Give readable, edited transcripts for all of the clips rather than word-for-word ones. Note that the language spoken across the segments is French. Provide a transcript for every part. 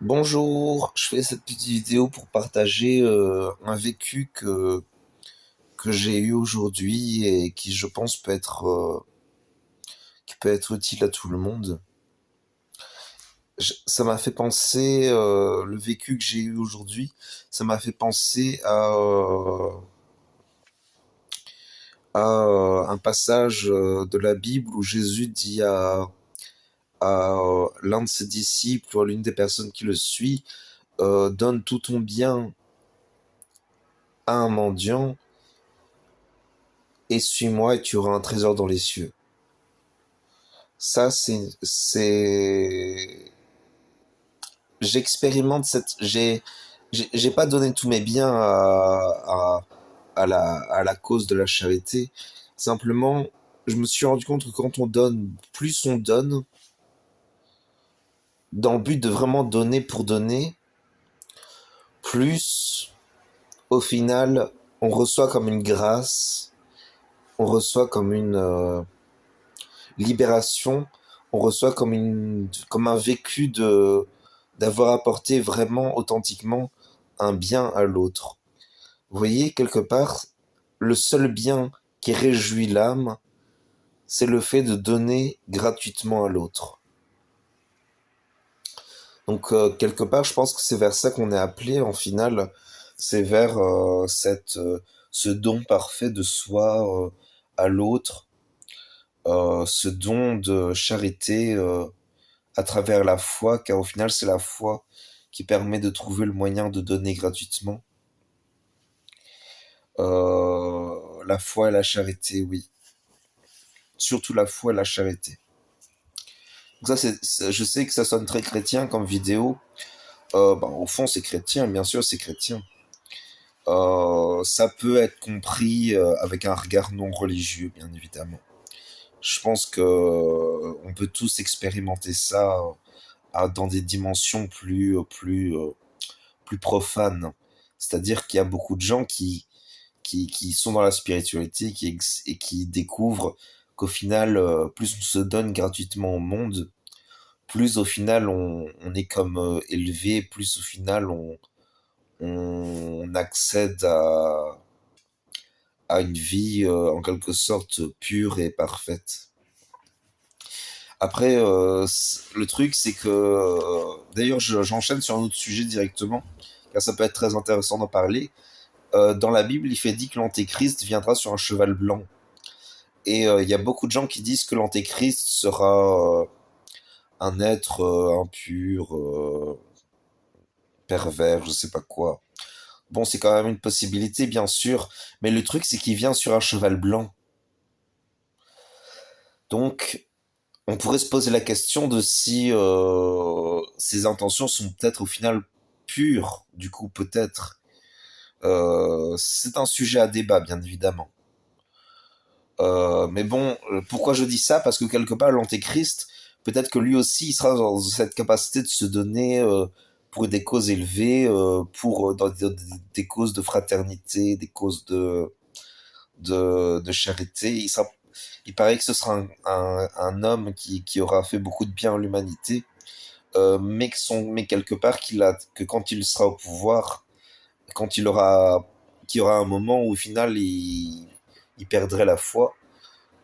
Bonjour, je fais cette petite vidéo pour partager un vécu que j'ai eu aujourd'hui et qui je pense qui peut être utile à tout le monde. Ça m'a fait penser, le vécu que j'ai eu aujourd'hui, ça m'a fait penser à un passage de la Bible où Jésus dit à l'un de ses disciples ou à l'une des personnes qui le suit, donne tout ton bien à un mendiant et suis-moi et tu auras un trésor dans les cieux. Ça, j'expérimente j'ai pas donné tous mes biens à la cause de la charité. Simplement, je me suis rendu compte que quand on donne, plus on donne, dans le but de vraiment donner pour donner, plus, au final, on reçoit comme une grâce, on reçoit comme une libération, on reçoit comme un vécu d'avoir apporté vraiment authentiquement un bien à l'autre. Vous voyez, quelque part, le seul bien qui réjouit l'âme, c'est le fait de donner gratuitement à l'autre. Donc, quelque part, je pense que c'est vers ça qu'on est appelé, en final. C'est vers ce don parfait de soi à l'autre, ce don de charité à travers la foi, car au final, c'est la foi qui permet de trouver le moyen de donner gratuitement. La foi et la charité, oui. Surtout la foi et la charité. Donc ça, je sais que ça sonne très chrétien comme vidéo. Au fond, c'est chrétien, bien sûr, c'est chrétien. Ça peut être compris avec un regard non religieux, bien évidemment. Je pense que on peut tous expérimenter ça dans des dimensions plus profanes. C'est-à-dire qu'il y a beaucoup de gens qui sont dans la spiritualité et qui découvrent qu'au final, plus on se donne gratuitement au monde, plus au final on est comme élevé, plus au final on accède à une vie en quelque sorte pure et parfaite. Après, le truc c'est que, d'ailleurs j'enchaîne sur un autre sujet directement, car ça peut être très intéressant d'en parler. Dans la Bible, il fait dit que l'Antéchrist viendra sur un cheval blanc. Et il y a beaucoup de gens qui disent que l'Antéchrist sera un être impur, pervers, je sais pas quoi. Bon, c'est quand même une possibilité, bien sûr, mais le truc, c'est qu'il vient sur un cheval blanc. Donc, on pourrait se poser la question de si ses intentions sont peut-être au final pures, du coup, peut-être. C'est un sujet à débat, bien évidemment. Mais bon, pourquoi je dis ça? Parce que quelque part, l'Antéchrist, peut-être que lui aussi, il sera dans cette capacité de se donner pour des causes élevées, pour dans des causes de fraternité, des causes de charité. Il paraît que ce sera un homme qui aura fait beaucoup de bien à l'humanité, mais quelque part que quand il sera au pouvoir, quand qu'il y aura un moment où au final il perdrait la foi.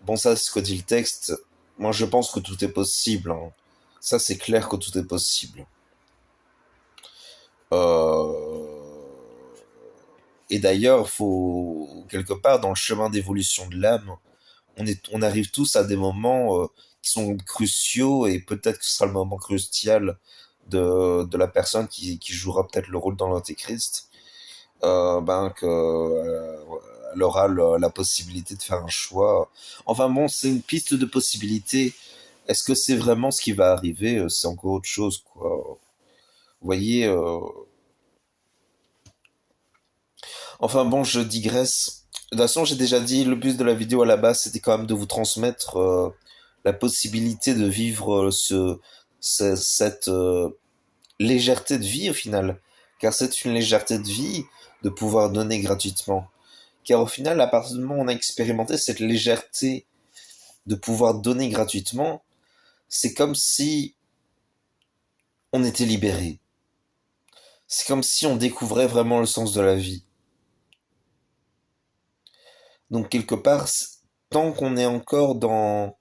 Bon, ça, c'est ce que dit le texte. Moi, je pense que tout est possible, hein. Ça, c'est clair que tout est possible. Euh... Et d'ailleurs, faut quelque part dans le chemin d'évolution de l'âme, on arrive tous à des moments qui sont cruciaux et peut-être que ce sera le moment crucial de la personne qui jouera peut-être le rôle dans l'Antéchrist. Elle aura la possibilité de faire un choix. Enfin bon, c'est une piste de possibilité. Est-ce que c'est vraiment ce qui va arriver? C'est encore autre chose, quoi. Vous voyez. Enfin bon, je digresse. De toute façon, j'ai déjà dit, le but de la vidéo à la base, c'était quand même de vous transmettre la possibilité de vivre cette légèreté de vie au final. Car c'est une légèreté de vie de pouvoir donner gratuitement. Car au final, à partir du moment où on a expérimenté cette légèreté de pouvoir donner gratuitement, c'est comme si on était libéré. C'est comme si on découvrait vraiment le sens de la vie. Donc quelque part, tant qu'on est encore dans...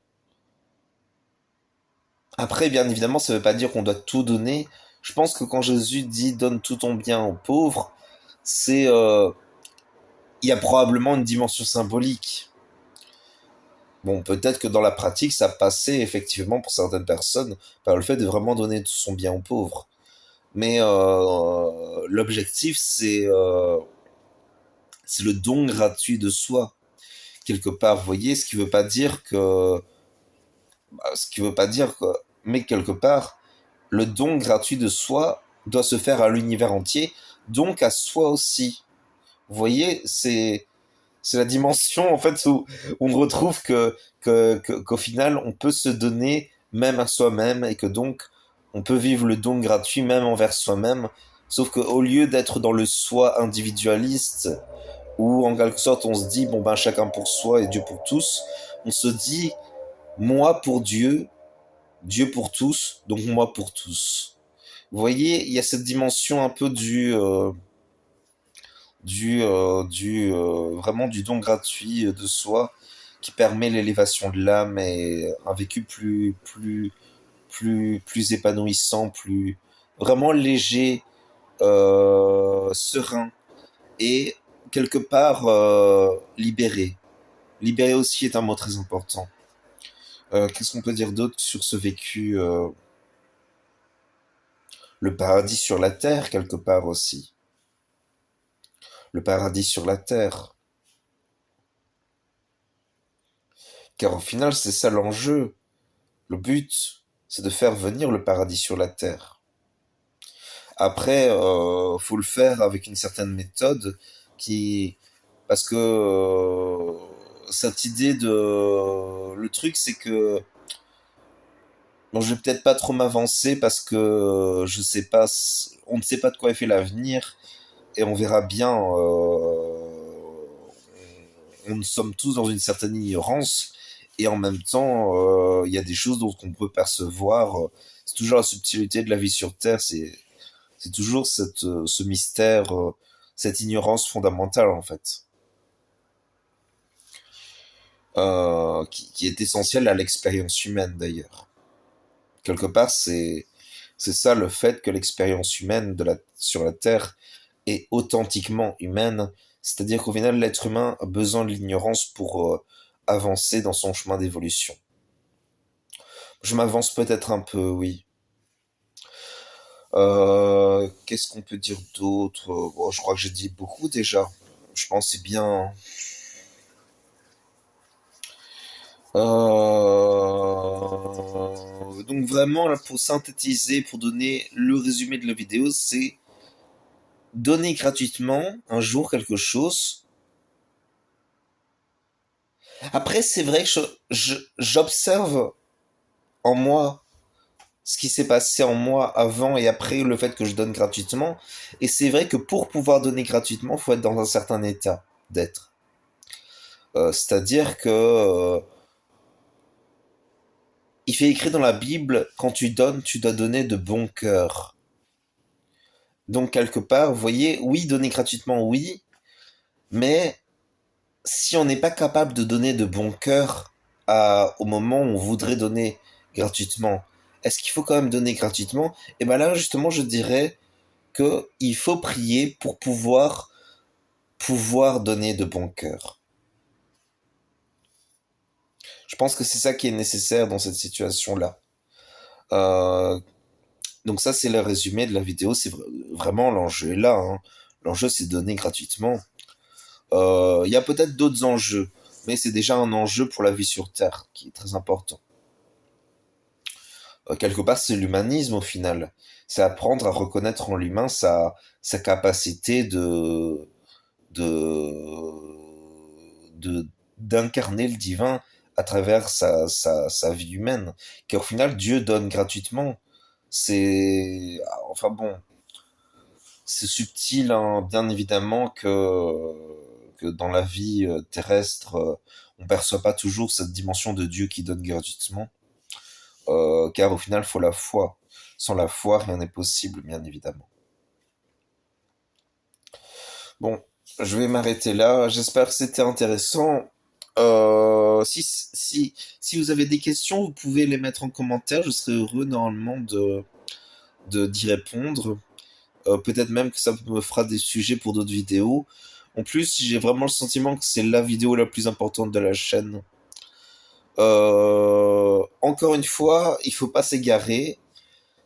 Après, bien évidemment, ça ne veut pas dire qu'on doit tout donner. Je pense que quand Jésus dit donne tout ton bien aux pauvres, c'est il y a probablement une dimension symbolique. Bon, peut-être que dans la pratique, ça passait effectivement pour certaines personnes par le fait de vraiment donner tout son bien aux pauvres. Mais l'objectif, c'est le don gratuit de soi quelque part. Vous voyez, ce qui veut pas dire que, mais quelque part, le don gratuit de soi doit se faire à l'univers entier, donc à soi aussi. Vous voyez, c'est la dimension en fait où on retrouve qu'au final on peut se donner même à soi-même et que donc on peut vivre le don gratuit même envers soi-même. Sauf qu'au lieu d'être dans le soi individualiste, où en quelque sorte on se dit bon ben chacun pour soi et Dieu pour tous, on se dit moi pour Dieu, Dieu pour tous, donc moi pour tous. Vous voyez, il y a cette dimension un peu vraiment du don gratuit de soi qui permet l'élévation de l'âme et un vécu plus épanouissant, plus vraiment léger, serein et quelque part libéré. Libéré aussi est un mot très important. Qu'est-ce qu'on peut dire d'autre sur ce vécu le paradis sur la terre, quelque part aussi. Le paradis sur la terre. Car au final, c'est ça l'enjeu. Le but, c'est de faire venir le paradis sur la terre. Après, faut le faire avec une certaine méthode qui... Parce que cette idée de... Le truc, c'est que... Bon, je vais peut-être pas trop m'avancer parce que je sais pas... On ne sait pas de quoi est fait l'avenir et on verra bien. Nous sommes tous dans une certaine ignorance et en même temps, il y a des choses dont on peut percevoir. C'est toujours la subtilité de la vie sur Terre, c'est toujours ce mystère, cette ignorance fondamentale en fait, qui est essentielle à l'expérience humaine d'ailleurs. Quelque part, c'est ça le fait que l'expérience humaine sur la Terre est authentiquement humaine, c'est-à-dire qu'au final, l'être humain a besoin de l'ignorance pour avancer dans son chemin d'évolution. Je m'avance peut-être un peu, oui. Qu'est-ce qu'on peut dire d'autre? Bon, je crois que j'ai dit beaucoup déjà. Je pense que c'est bien. Donc vraiment, là, pour synthétiser, pour donner le résumé de la vidéo, c'est donner gratuitement un jour quelque chose. Après, c'est vrai que j'observe en moi ce qui s'est passé en moi avant et après le fait que je donne gratuitement. Et c'est vrai que pour pouvoir donner gratuitement, il faut être dans un certain état d'être. C'est-à-dire que il fait écrit dans la Bible, quand tu donnes, tu dois donner de bon cœur. Donc quelque part, vous voyez, oui, donner gratuitement, oui, mais si on n'est pas capable de donner de bon cœur au moment où on voudrait donner gratuitement, est-ce qu'il faut quand même donner gratuitement? Et ben là, justement, je dirais que il faut prier pour pouvoir donner de bon cœur. Je pense que c'est ça qui est nécessaire dans cette situation-là. Euh, donc ça, c'est le résumé de la vidéo. C'est vraiment l'enjeu est là. Hein. L'enjeu, c'est donner gratuitement. Il y a peut-être d'autres enjeux, mais c'est déjà un enjeu pour la vie sur Terre qui est très important. Quelque part, c'est l'humanisme au final. C'est apprendre à reconnaître en l'humain sa capacité de, d'incarner le divin à travers sa vie humaine. Car au final, Dieu donne gratuitement. Enfin bon, c'est subtil, hein, bien évidemment que dans la vie terrestre, on perçoit pas toujours cette dimension de Dieu qui donne gratuitement. Car au final, il faut la foi. Sans la foi, rien n'est possible, bien évidemment. Bon, je vais m'arrêter là. J'espère que c'était intéressant. Si vous avez des questions, vous pouvez les mettre en commentaire. Je serai heureux normalement d'y répondre. Peut-être même que ça me fera des sujets pour d'autres vidéos. En plus, j'ai vraiment le sentiment que c'est la vidéo la plus importante de la chaîne. Encore une fois, il faut pas s'égarer.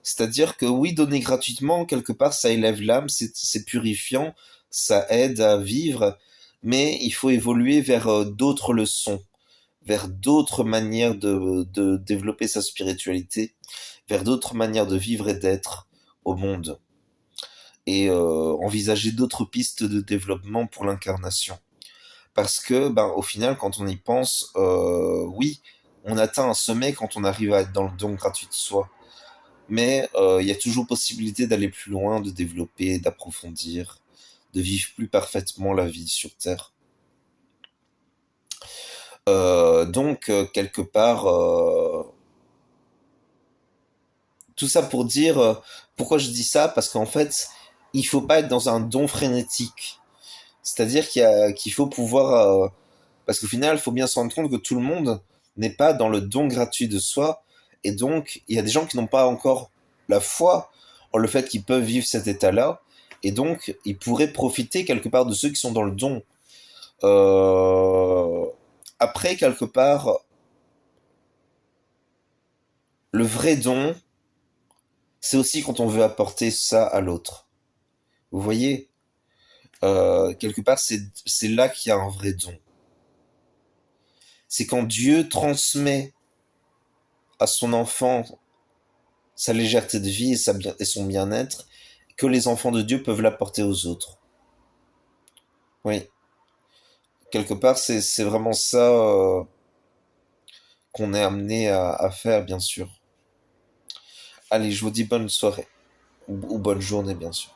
C'est-à-dire que oui, donner gratuitement, quelque part, ça élève l'âme, c'est purifiant, ça aide à vivre, mais il faut évoluer vers d'autres leçons, vers d'autres manières de développer sa spiritualité, vers d'autres manières de vivre et d'être au monde, et envisager d'autres pistes de développement pour l'incarnation. Parce que, ben, au final, quand on y pense, oui, on atteint un sommet quand on arrive à être dans le don gratuit de soi. Mais il y a toujours possibilité d'aller plus loin, de développer, d'approfondir, de vivre plus parfaitement la vie sur Terre. Quelque part, tout ça pour dire, pourquoi je dis ça, parce qu'en fait, il faut pas être dans un don frénétique. C'est-à-dire qu'il faut pouvoir, parce qu'au final, il faut bien se rendre compte que tout le monde n'est pas dans le don gratuit de soi, et donc il y a des gens qui n'ont pas encore la foi en le fait qu'ils peuvent vivre cet état-là, et donc ils pourraient profiter quelque part de ceux qui sont dans le don. Euh, Après, quelque part, le vrai don, c'est aussi quand on veut apporter ça à l'autre. Vous voyez, quelque part, c'est là qu'il y a un vrai don. C'est quand Dieu transmet à son enfant sa légèreté de vie et son bien-être, que les enfants de Dieu peuvent l'apporter aux autres. Oui, quelque part, c'est vraiment ça qu'on est amené à faire, bien sûr. Allez, je vous dis bonne soirée, ou bonne journée, bien sûr.